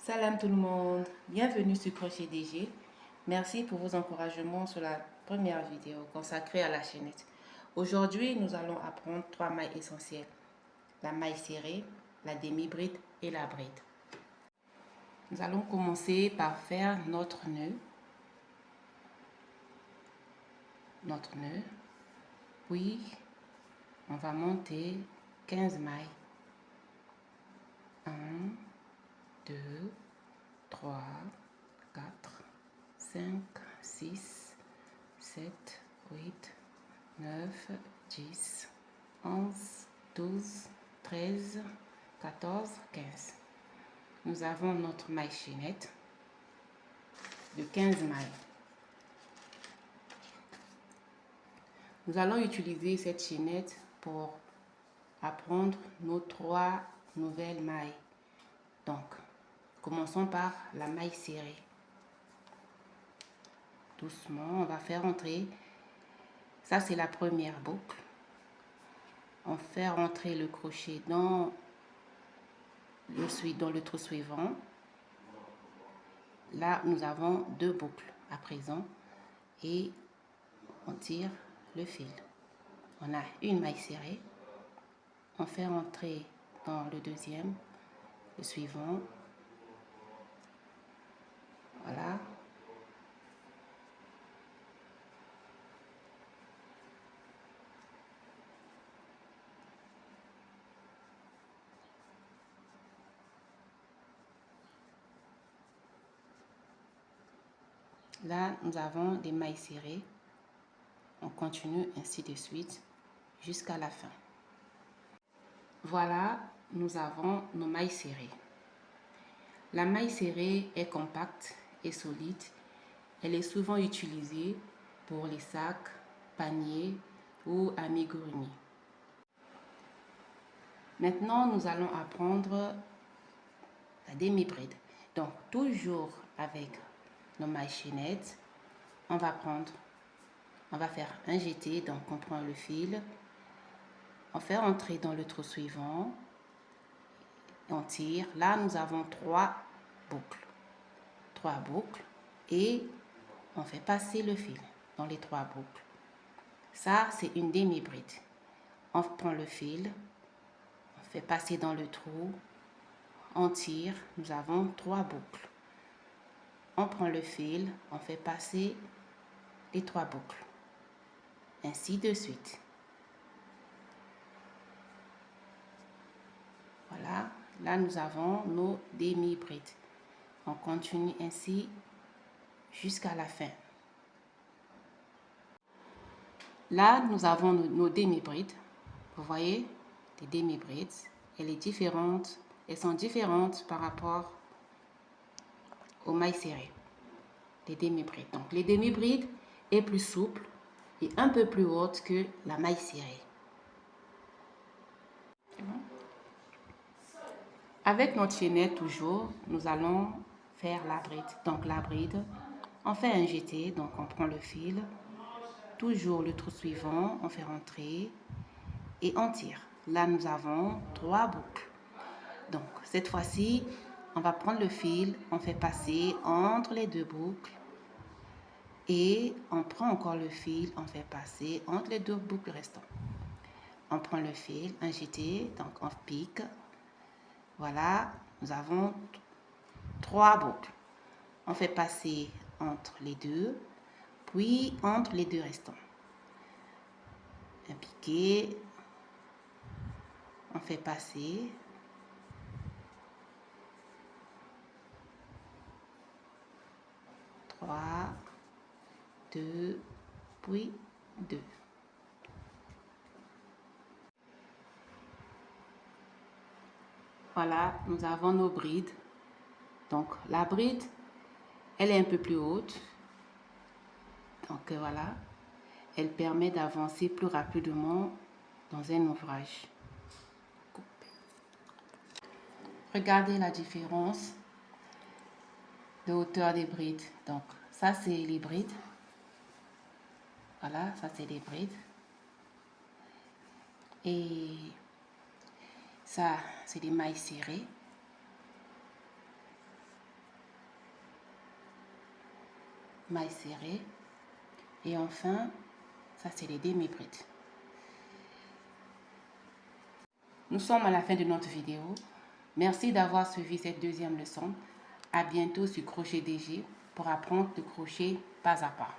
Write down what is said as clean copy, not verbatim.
Salam tout le monde, bienvenue sur Crochet DG. Merci pour vos encouragements sur la première vidéo consacrée à la chaînette. Aujourd'hui, nous allons apprendre 3 mailles essentielles. La maille serrée, la demi-bride et la bride. Nous allons commencer par faire notre nœud. Puis on va monter 15 mailles. 1, 2, 3, 4, 5, 6, 7, 8, 9, 10, 11, 12, 13, 14, 15. Nous avons notre maille chaînette de 15 mailles. Nous allons utiliser cette chaînette pour apprendre nos 3 nouvelles mailles. Donc, commençons par la maille serrée. Doucement, on va faire entrer. Ça, c'est la première boucle. On fait rentrer le crochet dans le trou suivant. Là, nous avons 2 boucles à présent et on tire le fil. On a une maille serrée. On fait rentrer dans le deuxième, le suivant. Voilà. Là, nous avons des mailles serrées. On continue ainsi de suite jusqu'à la fin. Voilà, nous avons nos mailles serrées. La maille serrée est compacte et solide. Elle est souvent utilisée pour les sacs, paniers ou amigurumis. Maintenant, nous allons apprendre la demi-bride. Donc, toujours avec nos mailles chaînettes, on va faire un jeté. Donc, on prend le fil, on fait entrer dans le trou suivant, et on tire. Là, nous avons 3 boucles. 3 boucles et on fait passer le fil dans les 3 boucles. Ça, c'est une demi-bride. On prend le fil, on fait passer dans le trou, on tire, nous avons 3 boucles. On prend le fil, on fait passer les 3 boucles. Ainsi de suite. Voilà, là nous avons nos demi-brides. On continue ainsi jusqu'à la fin. Là, nous avons nos demi-brides. Vous voyez, les demi-brides, elles sont différentes par rapport aux mailles serrées. Les demi-brides. Donc, les demi-brides est plus souple et un peu plus haute que la maille serrée. C'est bon? Avec notre chaînette toujours, nous allons faire la bride. Donc, la bride, on fait un jeté, donc on prend le fil, toujours le trou suivant, on fait rentrer et on tire. Là, nous avons 3 boucles. Donc, cette fois-ci, on va prendre le fil, on fait passer entre les 2 boucles et on prend encore le fil, on fait passer entre les 2 boucles restantes. On prend le fil, un jeté, donc on pique. Voilà, nous avons 3 boucles. On fait passer entre les 2, puis entre les 2 restants. Un piqué, on fait passer. Trois, 2, puis 2. Voilà, nous avons nos brides. Donc, la bride, elle est un peu plus haute. Donc, voilà. Elle permet d'avancer plus rapidement dans un ouvrage. Regardez la différence de hauteur des brides. Donc, ça, c'est les brides. Voilà, ça, c'est les brides. Et ça, c'est des mailles serrées. mailles serrées. Et enfin, ça c'est les demi-brides. Nous sommes à la fin de notre vidéo. Merci d'avoir suivi cette deuxième leçon. À bientôt sur Crochet DG pour apprendre le crochet pas à pas.